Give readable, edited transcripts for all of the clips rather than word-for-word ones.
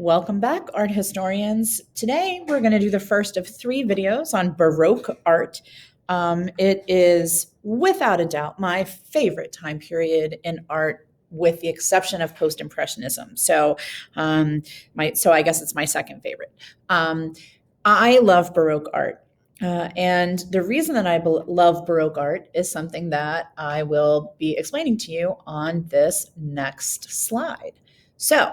Welcome back, art historians. Today, we're going to do the first of 3 videos on Baroque art. It is, without a doubt, my favorite time period in art, with the exception of Post-Impressionism. So I guess it's my second favorite. I love Baroque art. And the reason that I love Baroque art is something that I will be explaining to you on this next slide. So,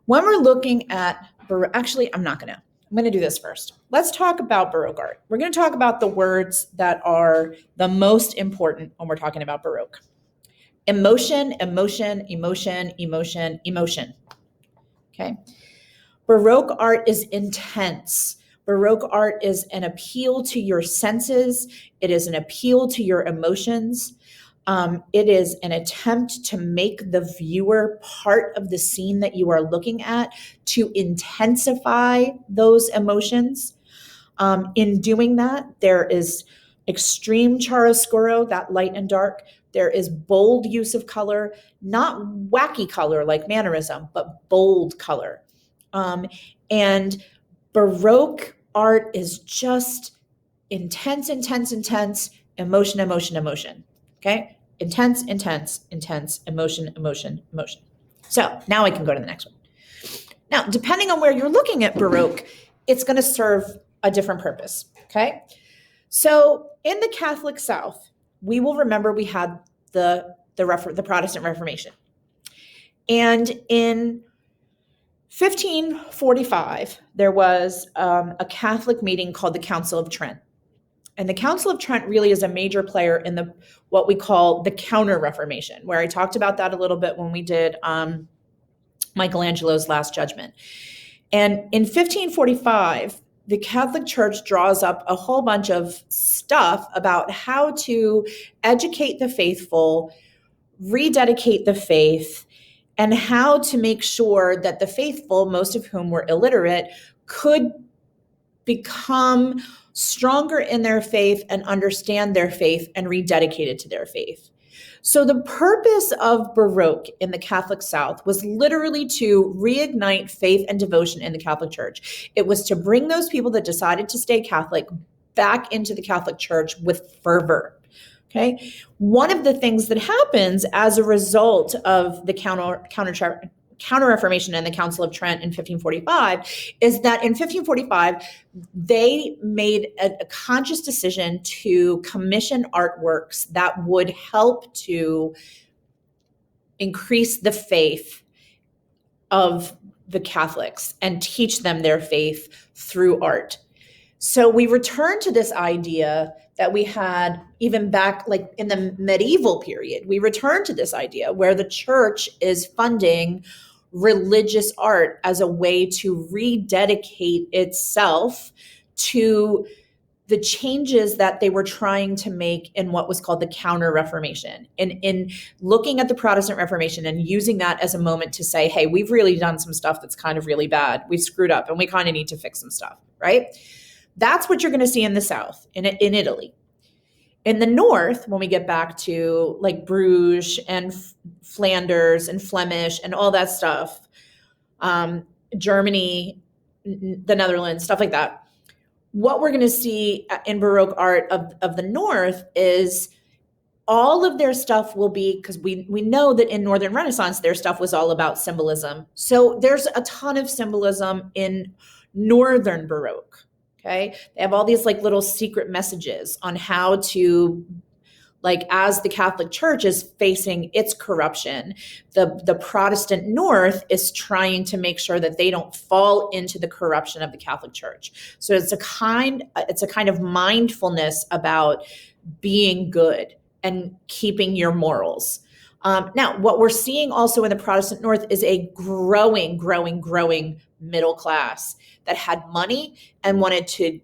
when we're looking at actually, I'm going to do this first. Let's talk about Baroque art. We're going to talk about the words that are the most important when we're talking about Baroque. Emotion, emotion, emotion, emotion, emotion. Okay. Baroque art is intense. Baroque art is an appeal to your senses. It is an appeal to your emotions. It is an attempt to make the viewer part of the scene that you are looking at, to intensify those emotions. In doing that, there is extreme chiaroscuro, that light and dark. There is bold use of color, not wacky color like mannerism, but bold color. And Baroque art is just intense, intense, intense, emotion, emotion, emotion. Okay? Intense, intense, intense, emotion, emotion, emotion. So now I can go to the next one. Now, depending on where you're looking at Baroque, it's going to serve a different purpose. Okay? So in the Catholic South, we will remember we had the Protestant Reformation. And in 1545, there was a Catholic meeting called the Council of Trent. And the Council of Trent really is a major player in what we call the Counter-Reformation, where I talked about that a little bit when we did Michelangelo's Last Judgment. And in 1545, the Catholic Church draws up a whole bunch of stuff about how to educate the faithful, rededicate the faith, and how to make sure that the faithful, most of whom were illiterate, could become stronger in their faith and understand their faith and rededicated to their faith. So the purpose of Baroque in the Catholic South was literally to reignite faith and devotion in the Catholic Church. It was to bring those people that decided to stay Catholic back into the Catholic Church with fervor. Okay. One of the things that happens as a result of the Counter-Reformation and the Council of Trent in 1545 is that in 1545, they made a conscious decision to commission artworks that would help to increase the faith of the Catholics and teach them their faith through art. So we return to this idea that we had even back like in the medieval period. We return to this idea where the church is funding religious art as a way to rededicate itself to the changes that they were trying to make in what was called the Counter-Reformation. In looking at the Protestant Reformation and using that as a moment to say, hey, we've really done some stuff that's kind of really bad. We've screwed up and we kind of need to fix some stuff, right? That's what you're going to see in the South, in Italy. In the North, when we get back to like Bruges and Flanders and Flemish and all that stuff, Germany, the Netherlands, stuff like that, what we're going to see in Baroque art of the North is all of their stuff will be, because we know that in Northern Renaissance, their stuff was all about symbolism. So there's a ton of symbolism in Northern Baroque. Okay. They have all these like little secret messages on how to, like, as the Catholic Church is facing its corruption, the Protestant North is trying to make sure that they don't fall into the corruption of the Catholic Church. So it's a kind of mindfulness about being good and keeping your morals. Now, what we're seeing also in the Protestant North is a growing middle class that had money and wanted to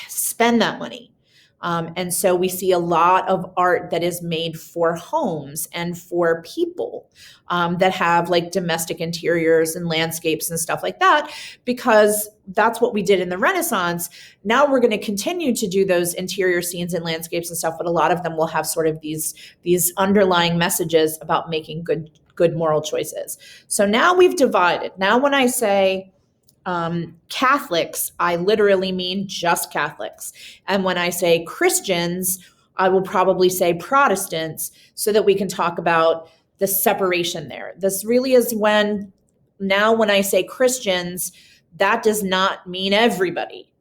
spend that money. And so we see a lot of art that is made for homes and for people that have like domestic interiors and landscapes and stuff like that, because that's what we did in the Renaissance. Now we're going to continue to do those interior scenes and landscapes and stuff, but a lot of them will have sort of these underlying messages about making good moral choices. So now we've divided. Now when I say Catholics, I literally mean just Catholics. And when I say Christians, I will probably say Protestants so that we can talk about the separation there. This really is when I say Christians, that does not mean everybody,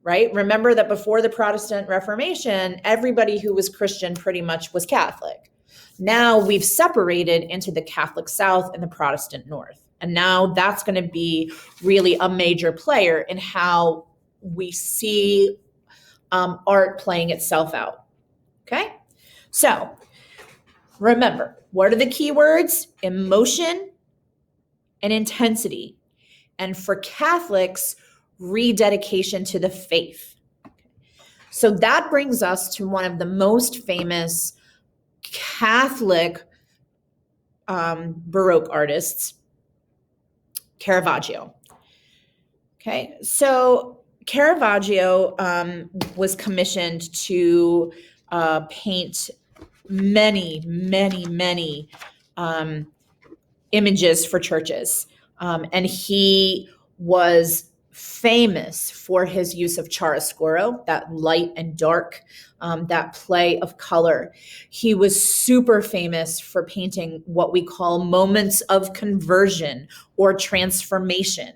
right? Remember that before the Protestant Reformation, everybody who was Christian pretty much was Catholic. Now we've separated into the Catholic South and the Protestant North. And now that's going to be really a major player in how we see art playing itself out. Okay? So remember, what are the key words? Emotion and intensity. And for Catholics, rededication to the faith. So that brings us to one of the most famous Catholic Baroque artists, Caravaggio. Okay, so Caravaggio was commissioned to paint many images for churches. And he was famous for his use of chiaroscuro, that light and dark, that play of color. He was super famous for painting what we call moments of conversion or transformation.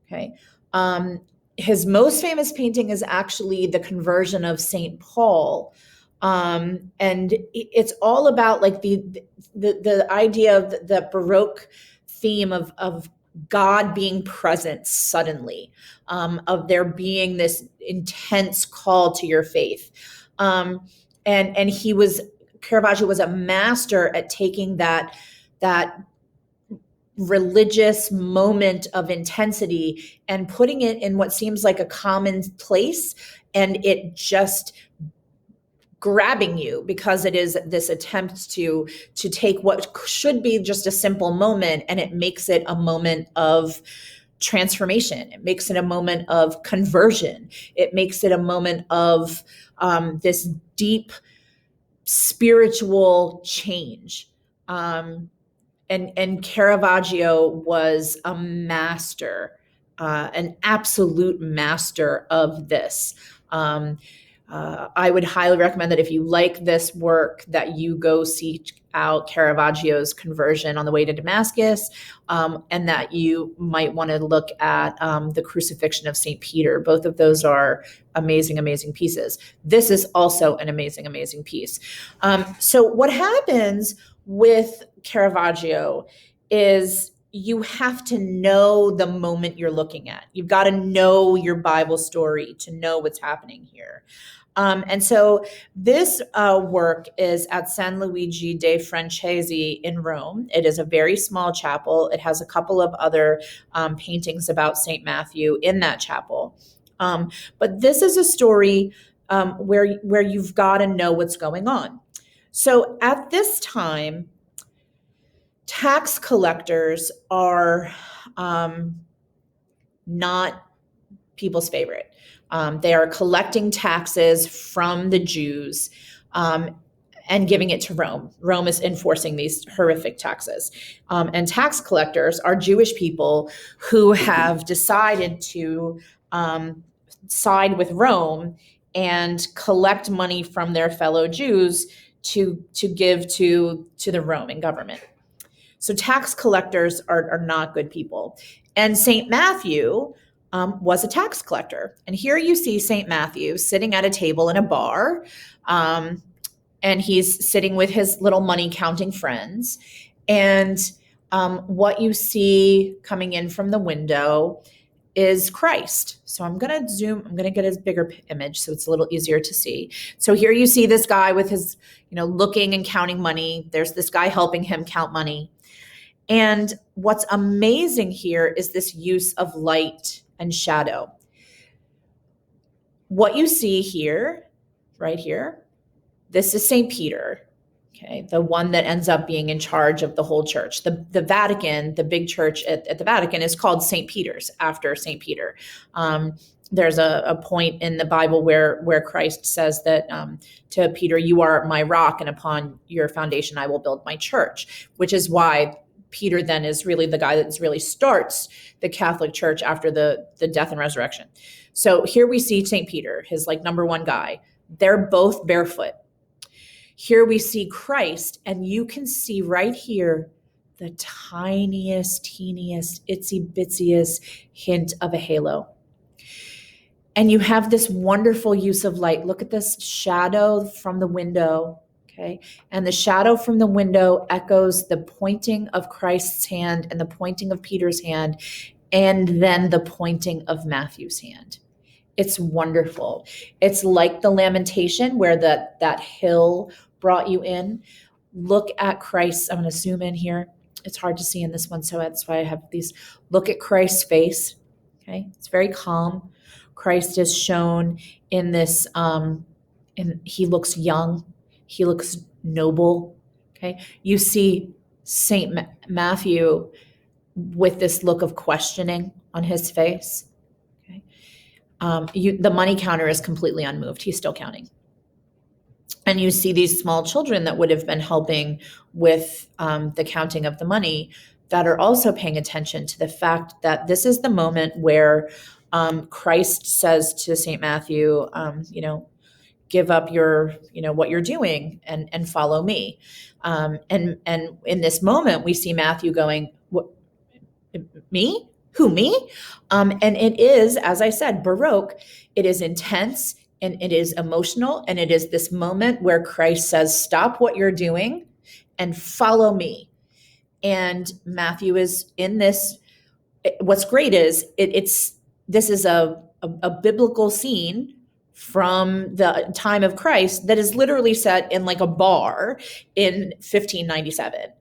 Okay. His most famous painting is actually the conversion of St. Paul. And it's all about like the idea of the Baroque theme of God being present suddenly, of there being this intense call to your faith. And Caravaggio was a master at taking that religious moment of intensity and putting it in what seems like a common place, and it just grabbing you because it is this attempt to take what should be just a simple moment and it makes it a moment of transformation. It makes it a moment of conversion. It makes it a moment of this deep spiritual change. And Caravaggio was a master, an absolute master of this. I would highly recommend that if you like this work, that you go seek out Caravaggio's Conversion on the Way to Damascus, and that you might want to look at the Crucifixion of St. Peter. Both of those are amazing, amazing pieces. This is also an amazing, amazing piece. So what happens with Caravaggio is you have to know the moment you're looking at. You've got to know your Bible story to know what's happening here. And so this work is at San Luigi dei Francesi in Rome. It is a very small chapel. It has a couple of other paintings about St. Matthew in that chapel. But this is a story where you've got to know what's going on. So at this time, tax collectors are not people's favorite. They are collecting taxes from the Jews and giving it to Rome. Rome is enforcing these horrific taxes. And tax collectors are Jewish people who have decided to side with Rome and collect money from their fellow Jews to give to the Roman government. So tax collectors are not good people. And St. Matthew was a tax collector. And here you see St. Matthew sitting at a table in a bar, and he's sitting with his little money counting friends. And what you see coming in from the window is Christ. So I'm going to zoom, I'm going to get his bigger image so it's a little easier to see. So here you see this guy with his, looking and counting money. There's this guy helping him count money. And what's amazing here is this use of light and shadow. What you see here, right here, this is St. Peter, okay, the one that ends up being in charge of the whole church. The Vatican, the big church at the Vatican is called St. Peter's, after St. Peter. There's a point in the Bible where Christ says that to Peter, you are my rock, and upon your foundation I will build my church, which is why Peter then is really the guy that really starts the Catholic Church after the death and resurrection. So here we see St. Peter, his like number one guy. They're both barefoot. Here we see Christ, and you can see right here the tiniest, teeniest, itsy bitsiest hint of a halo. And you have this wonderful use of light. Look at this shadow from the window, okay? And the shadow from the window echoes the pointing of Christ's hand and the pointing of Peter's hand, and then the pointing of Matthew's hand. It's wonderful. It's like the lamentation where that hill brought you in. Look at Christ. I'm going to zoom in here. It's hard to see in this one, so that's why I have these. Look at Christ's face. Okay, it's very calm. Christ is shown in this, and he looks young. He looks noble. Okay, you see Saint Matthew with this look of questioning on his face. Okay, the money counter is completely unmoved. He's still counting. And you see these small children that would have been helping with the counting of the money that are also paying attention to the fact that this is the moment where Christ says to St. Matthew, give up your, what you're doing and follow me. And in this moment, we see Matthew going, what, me? Who, me? And it is, as I said, Baroque. It is intense. And it is emotional, and it is this moment where Christ says, stop what you're doing and follow me. And Matthew is in this. What's great is this is a biblical scene from the time of Christ that is literally set in like a bar in 1597.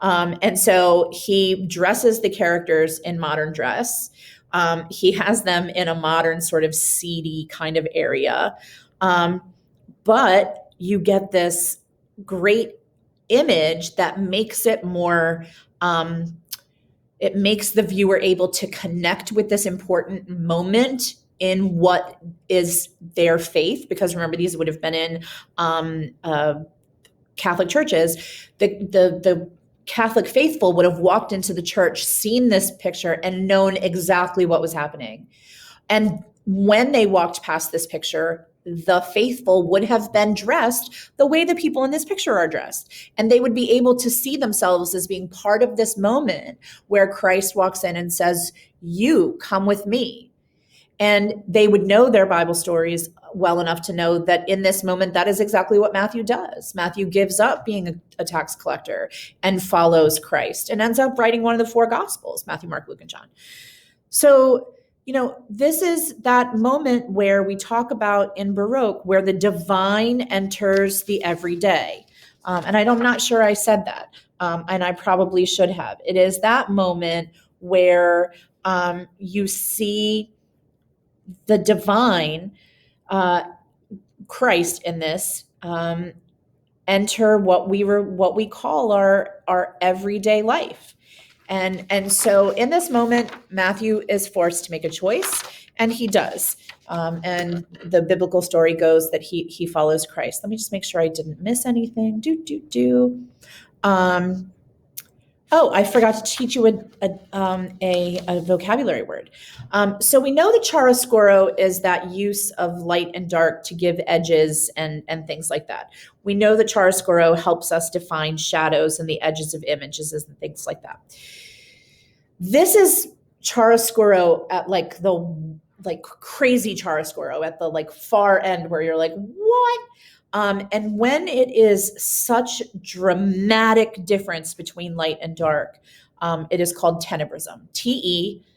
And so he dresses the characters in modern dress. He has them in a modern sort of seedy kind of area. But you get this great image that makes it more, it makes the viewer able to connect with this important moment in what is their faith. Because remember, these would have been in Catholic churches. The Catholic faithful would have walked into the church, seen this picture, and known exactly what was happening. And when they walked past this picture, the faithful would have been dressed the way the people in this picture are dressed. And they would be able to see themselves as being part of this moment where Christ walks in and says, you come with me. And they would know their Bible stories well enough to know that in this moment, that is exactly what Matthew does. Matthew gives up being a tax collector and follows Christ and ends up writing one of the four Gospels, Matthew, Mark, Luke, and John. So, this is that moment where we talk about in Baroque, where the divine enters the everyday. And I'm not sure I said that, and I probably should have. It is that moment where you see the divine, Christ in this, enter what we call our everyday life. And so in this moment, Matthew is forced to make a choice, and he does. And the biblical story goes that he follows Christ. Let me just make sure I didn't miss anything. Oh, I forgot to teach you a vocabulary word. So we know that chiaroscuro is that use of light and dark to give edges and things like that. We know that chiaroscuro helps us define shadows and the edges of images and things like that. This is chiaroscuro at like crazy chiaroscuro at the like far end where you're like, what? And when it is such dramatic difference between light and dark, it is called tenebrism. Tenebrism,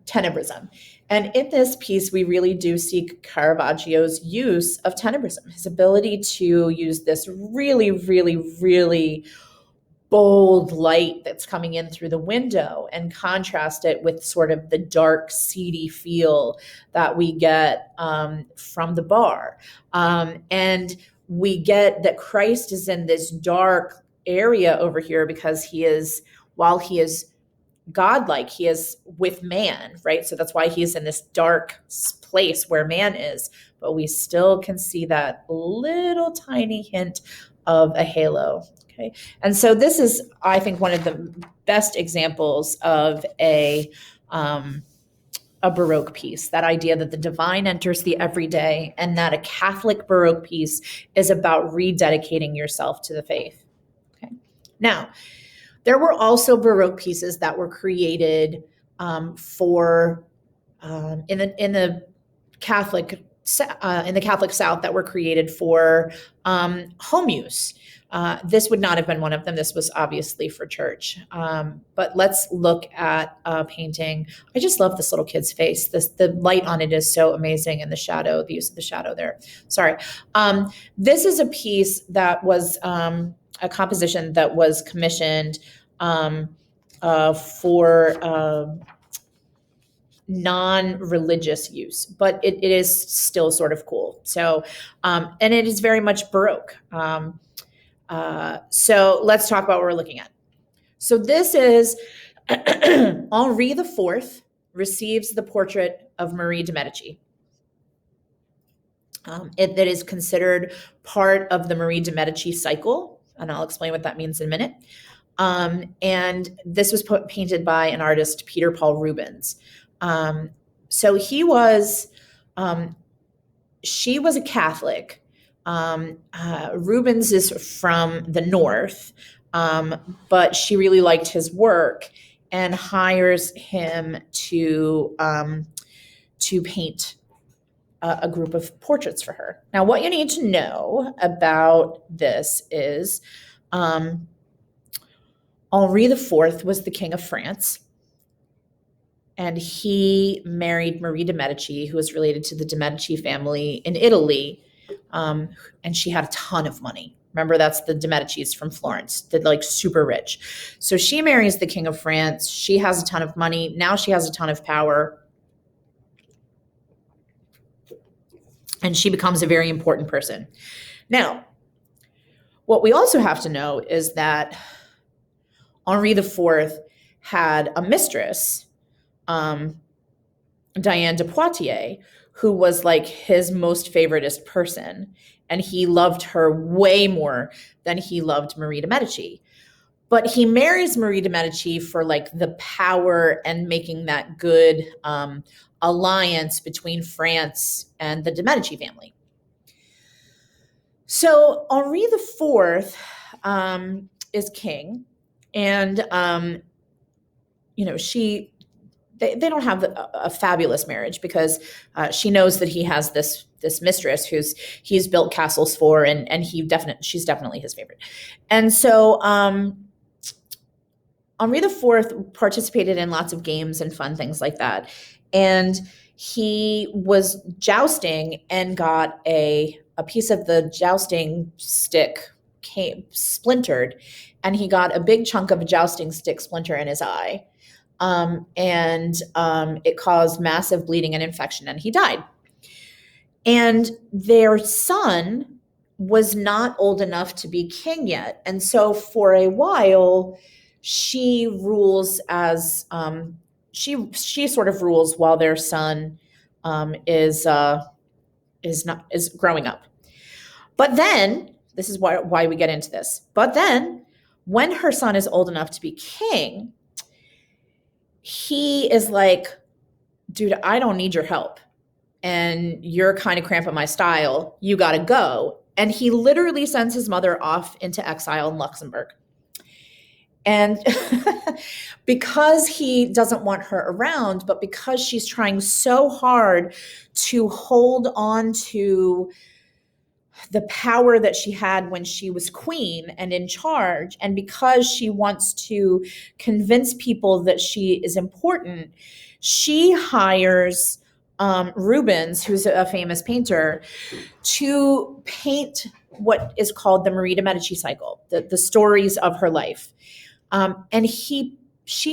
tenebrism. And in this piece, we really do see Caravaggio's use of tenebrism, his ability to use this really, really, really bold light that's coming in through the window and contrast it with sort of the dark, seedy feel that we get from the bar. And we get that Christ is in this dark area over here because while he is godlike, he is with man, right? So that's why he is in this dark place where man is, but we still can see that little tiny hint of a halo Okay. And so this is, I think, one of the best examples of a Baroque piece, that idea that the divine enters the everyday, and that a Catholic Baroque piece is about rededicating yourself to the faith. Okay. Now, there were also Baroque pieces that were created for in the Catholic South, that were created for home use. This would not have been one of them. This was obviously for church. But let's look at a painting. I just love this little kid's face. The light on it is so amazing, and the shadow, the use of the shadow there. Sorry. This is a piece that was a composition that was commissioned for non-religious use, but it is still sort of cool. So, and it is very much Baroque. So let's talk about what we're looking at. So this is Henri IV receives the portrait of Marie de Medici. That is considered part of the Marie de Medici cycle, and I'll explain what that means in a minute. And this was painted by an artist, Peter Paul Rubens. So he was, she was a Catholic. Rubens is from the North, but she really liked his work and hires him to paint a group of portraits for her. Now, what you need to know about this is Henri IV was the King of France, and he married Marie de Medici, who was related to the de Medici family in Italy, and she had a ton of money. Remember, that's the de Medicis from Florence. They're like super rich. So she marries the King of France. She has a ton of money. Now she has a ton of power. And she becomes a very important person. Now, what we also have to know is that Henri IV had a mistress, Diane de Poitiers, who was like his most favoritist person. And he loved her way more than he loved Marie de Medici. But he marries Marie de Medici for like the power and making that good alliance between France and the de Medici family. So Henri IV is king, and they don't have a fabulous marriage, because she knows that he has this mistress he's built castles for, and she's definitely his favorite. And so Henri IV participated in lots of games and fun things like that. And he was jousting and got a piece of the jousting stick splintered, and he got a big chunk of a jousting stick splinter in his eye. And it caused massive bleeding and infection, and he died. And their son was not old enough to be king yet. And so for a while, she rules as she sort of rules while their son is growing up. But then, this is why we get into this. But then, when her son is old enough to be king, he is like, dude, I don't need your help. And you're kind of cramping my style. You got to go. And he literally sends his mother off into exile in Luxembourg. And because he doesn't want her around, but because she's trying so hard to hold on to the power that she had when she was queen and in charge, and because she wants to convince people that she is important, she hires Rubens, who's a famous painter, to paint what is called the Marie de Medici cycle, the stories of her life. And she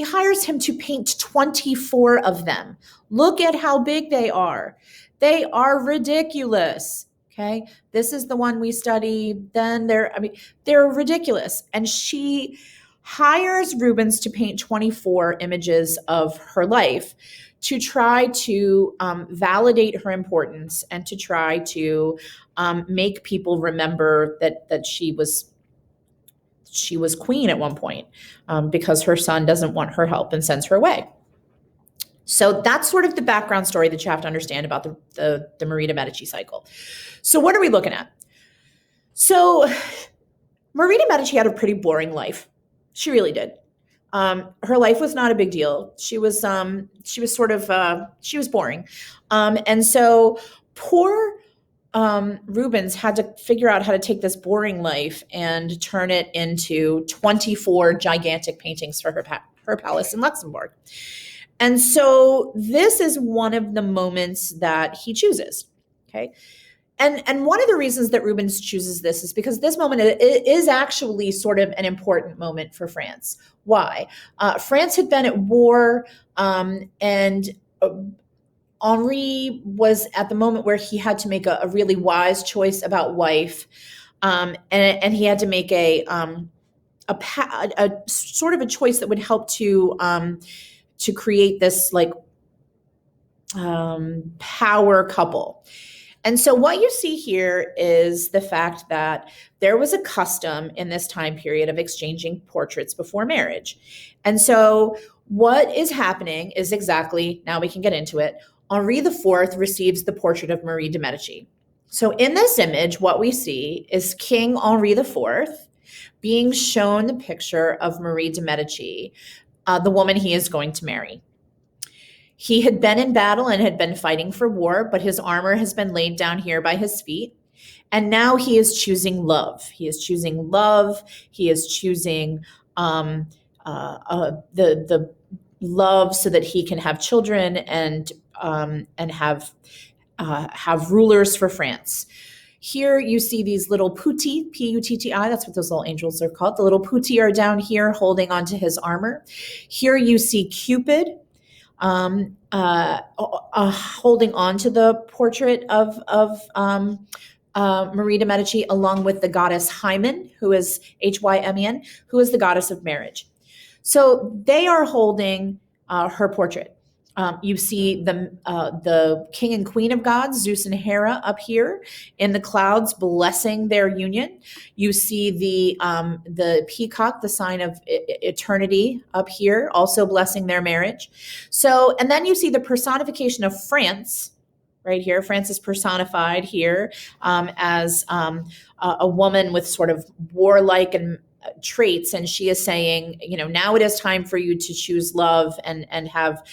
hires him to paint 24 of them. Look at how big they are. They are ridiculous. Okay. This is the one we study. Then they're ridiculous. And she hires Rubens to paint 24 images of her life to try to validate her importance, and to try to make people remember that she was she was queen at one point, because her son doesn't want her help and sends her away. So that's sort of the background story that you have to understand about the Marie de Medici cycle. So what are we looking at? So Marie de Medici had a pretty boring life. She really did. Her life was not a big deal. She was boring. And so poor Rubens had to figure out how to take this boring life and turn it into 24 gigantic paintings for her palace in Luxembourg. And so this is one of the moments that he chooses. Okay. And one of the reasons that Rubens chooses this is because this moment is actually sort of an important moment for France. Why? France had been at war, and Henri was at the moment where he had to make a really wise choice about wife, and he had to make a sort of a choice that would help to create this like power couple. And so what you see here is the fact that there was a custom in this time period of exchanging portraits before marriage. And so what is happening is exactly, now we can get into it, Henri IV receives the portrait of Marie de Medici. So in this image, what we see is King Henri IV being shown the picture of Marie de Medici, the woman he is going to marry. He had been in battle and had been fighting for war, but his armor has been laid down here by his feet. And now he is choosing love. He is choosing love. He is choosing the love so that he can have children and have rulers for France. Here you see these little putti, P-U-T-T-I, that's what those little angels are called. The little putti are down here holding onto his armor. Here you see Cupid holding on to the portrait of Marie de Medici, along with the goddess Hymen, who is Hymen, who is the goddess of marriage. So they are holding her portrait. You see the king and queen of gods, Zeus and Hera, up here in the clouds blessing their union. You see the peacock, the sign of eternity, up here, also blessing their marriage. So, and then you see the personification of France right here. France is personified here as a woman with sort of warlike and traits, and she is saying, now it is time for you to choose love and have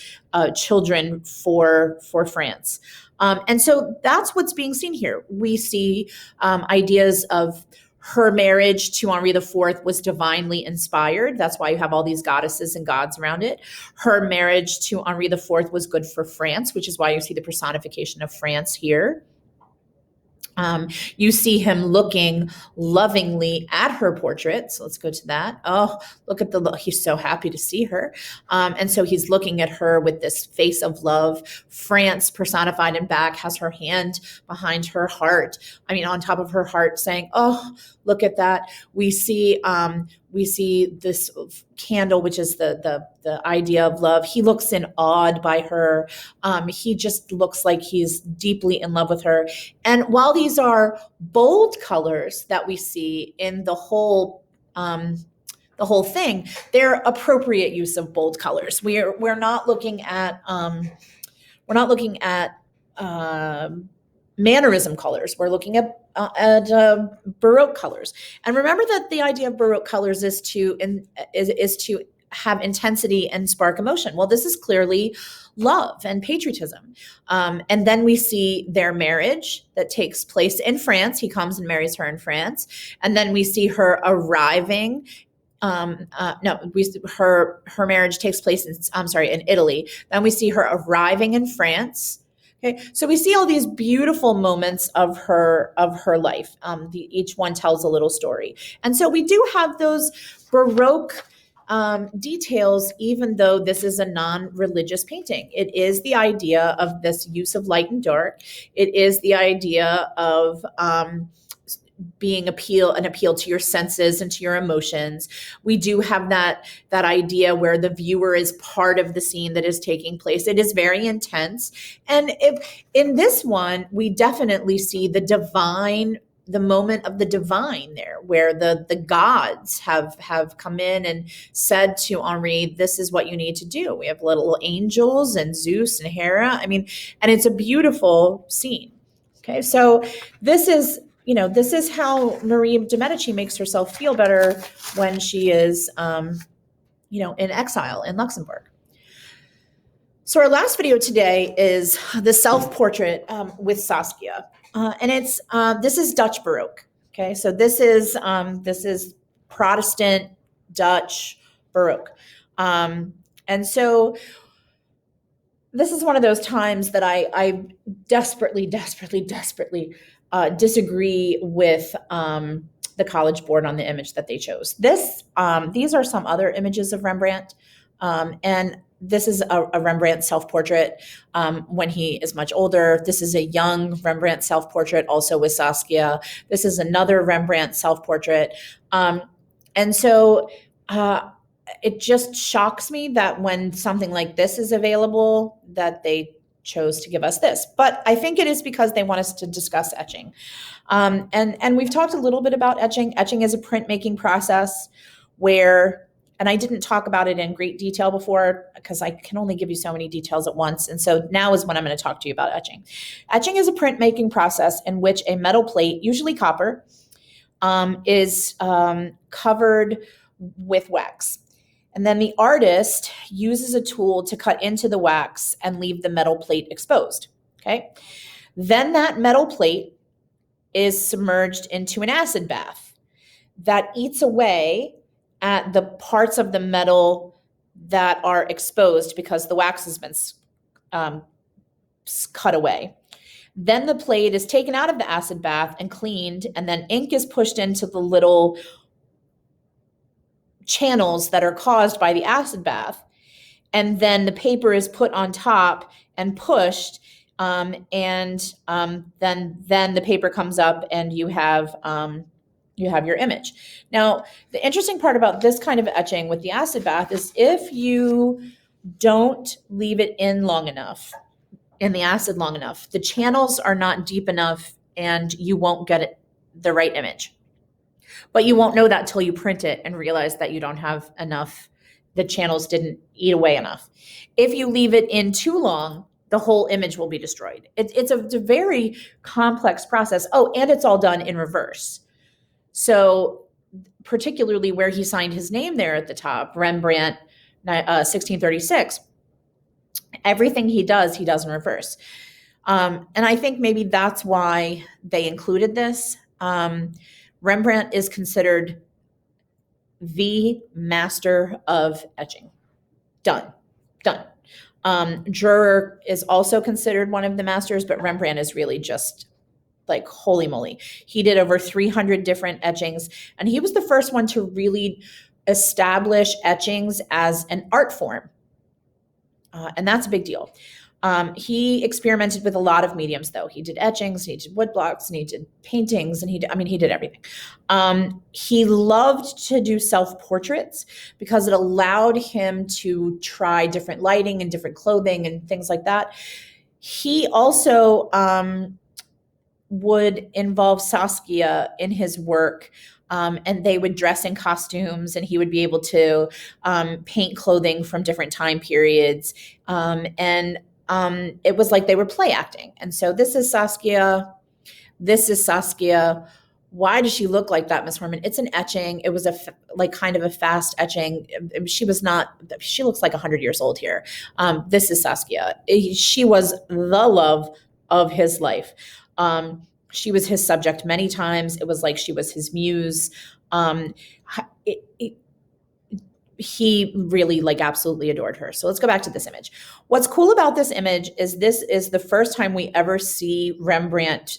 children for France. And so that's what's being seen here. We see ideas of her marriage to Henri IV was divinely inspired. That's why you have all these goddesses and gods around it. Her marriage to Henri IV was good for France, which is why you see the personification of France here. You see him looking lovingly at her portrait. So let's go to that. Oh, look at the look. He's so happy to see her. And so he's looking at her with this face of love. France, personified in back, has her hand behind her heart. On top of her heart, saying, oh, look at that. We see this candle, which is the idea of love. He looks awed by her. He just looks like he's deeply in love with her. And while these are bold colors that we see in the whole thing, they're appropriate use of bold colors. We're not looking at mannerism colors. We're looking at Baroque colors. And remember that the idea of Baroque colors is to have intensity and spark emotion. Well, this is clearly love and patriotism. And then we see their marriage that takes place in France. He comes and marries her in France. And then we see her arriving. Her marriage takes place in Italy. Then we see her arriving in France. Okay, so we see all these beautiful moments of her life. Each one tells a little story, and so we do have those Baroque details, even though this is a non-religious painting. It is the idea of this use of light and dark. It is the idea of being an appeal to your senses and to your emotions. We do have that idea where the viewer is part of the scene that is taking place. It is very intense. And in this one, we definitely see the divine the moment of the divine there, where the gods have come in and said to Henri, this is what you need to do. We have little angels and Zeus and Hera. I mean, and it's a beautiful scene. Okay, so this is, this is how Marie de Medici makes herself feel better when she is, in exile in Luxembourg. So our last video today is the self-portrait with Saskia, and this is Dutch Baroque. Okay, so this is Protestant Dutch Baroque, and so this is one of those times that I desperately disagree with the College Board on the image that they chose. These are some other images of Rembrandt, and this is a Rembrandt self-portrait when he is much older. This is a young Rembrandt self-portrait, also with Saskia. This is another Rembrandt self-portrait. And so it just shocks me that when something like this is available, that they chose to give us this. But I think it is because they want us to discuss etching. And we've talked a little bit about etching. Etching is a printmaking process where, and I didn't talk about it in great detail before because I can only give you so many details at once. And so now is when I'm going to talk to you about etching. Etching is a printmaking process in which a metal plate, usually copper, is covered with wax. And then the artist uses a tool to cut into the wax and leave the metal plate exposed. Okay. Then that metal plate is submerged into an acid bath that eats away at the parts of the metal that are exposed because the wax has been cut away. Then the plate is taken out of the acid bath and cleaned, and then ink is pushed into the little channels that are caused by the acid bath. And then the paper is put on top and pushed, and then the paper comes up and you have your image. Now, the interesting part about this kind of etching with the acid bath is if you don't leave it in long enough, in the acid long enough, the channels are not deep enough and you won't get the right image. But you won't know that till you print it and realize that you don't have enough, the channels didn't eat away enough. If you leave it in too long, the whole image will be destroyed. It's a very complex process. Oh, and it's all done in reverse. So particularly where he signed his name there at the top, Rembrandt, 1636, everything he does in reverse. And I think maybe that's why they included this. Rembrandt is considered the master of etching. Done. Dürer is also considered one of the masters, but Rembrandt is really just like, holy moly. He did over 300 different etchings, and he was the first one to really establish etchings as an art form. And that's a big deal. He experimented with a lot of mediums, though. He did etchings, and he did woodblocks, and he did paintings, and he did everything. He loved to do self-portraits because it allowed him to try different lighting and different clothing and things like that. He also would involve Saskia in his work, and they would dress in costumes, and he would be able to paint clothing from different time periods. It was like they were play acting. And so this is Saskia. Why does she look like that, Miss Herman? It's an etching. It was kind of a fast etching. She looks like 100 years old here. This is Saskia. She was the love of his life. She was his subject many times. It was like she was his muse. He really absolutely adored her. So let's go back to this image. What's cool about this image is this is the first time we ever see Rembrandt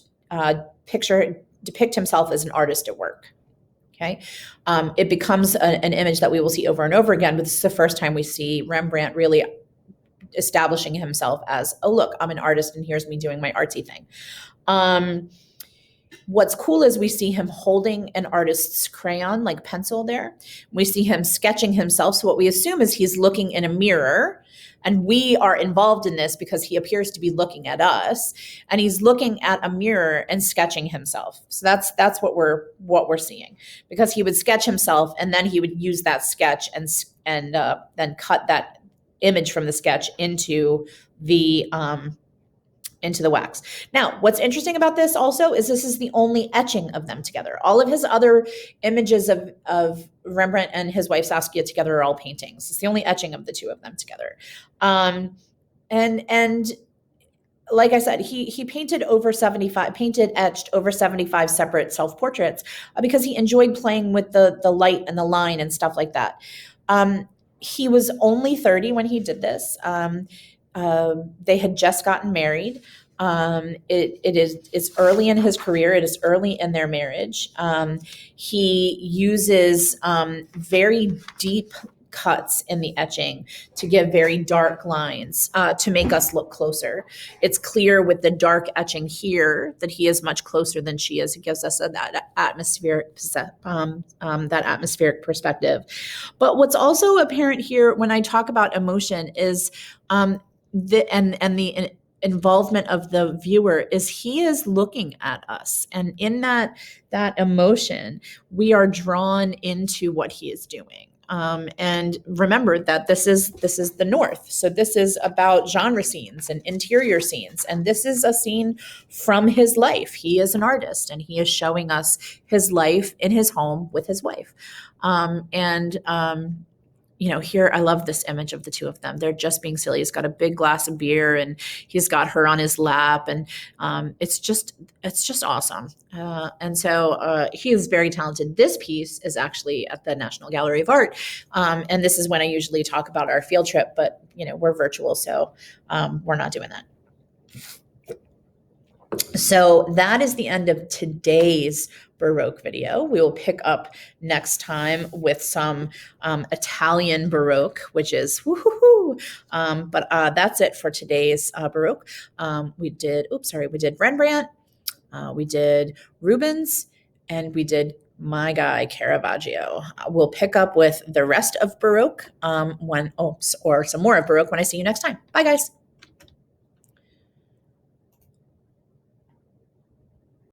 depict himself as an artist at work. Okay. It becomes an image that we will see over and over again, but this is the first time we see Rembrandt really establishing himself as, oh, look, I'm an artist and here's me doing my artsy thing. What's cool is we see him holding an artist's crayon, like pencil there. We see him sketching himself. So what we assume is he's looking in a mirror, and we are involved in this because he appears to be looking at us, and he's looking at a mirror and sketching himself. So that's what we're seeing, because he would sketch himself and then he would use that sketch and then cut that image from the sketch into the wax. Now, what's interesting about this also is this is the only etching of them together. All of his other images of Rembrandt and his wife Saskia together are all paintings. It's the only etching of the two of them together. And like I said, he painted etched over 75 separate self-portraits because he enjoyed playing with the light and the line and stuff like that. He was only 30 when he did this. They had just gotten married. It's early in his career. It is early in their marriage. He uses very deep cuts in the etching to give very dark lines to make us look closer. It's clear with the dark etching here that he is much closer than she is. It gives us that atmospheric perspective. But what's also apparent here when I talk about emotion is the involvement of the viewer is he is looking at us, and in that emotion we are drawn into what he is doing. And remember that this is the North, so this is about genre scenes and interior scenes, and this is a scene from his life. He is an artist, and he is showing us his life in his home with his wife. Here I love this image of the two of them. They're just being silly. He's got a big glass of beer and he's got her on his lap, and it's just awesome. And so he is very talented. This piece is actually at the National Gallery of Art, and this is when I usually talk about our field trip, but we're virtual, so we're not doing that. So that is the end of today's Baroque video. We will pick up next time with some Italian Baroque, which is woohoo. But that's it for today's Baroque. We did Rembrandt, we did Rubens, and we did my guy Caravaggio. We'll pick up with the rest of Baroque or some more of Baroque when I see you next time. Bye, guys.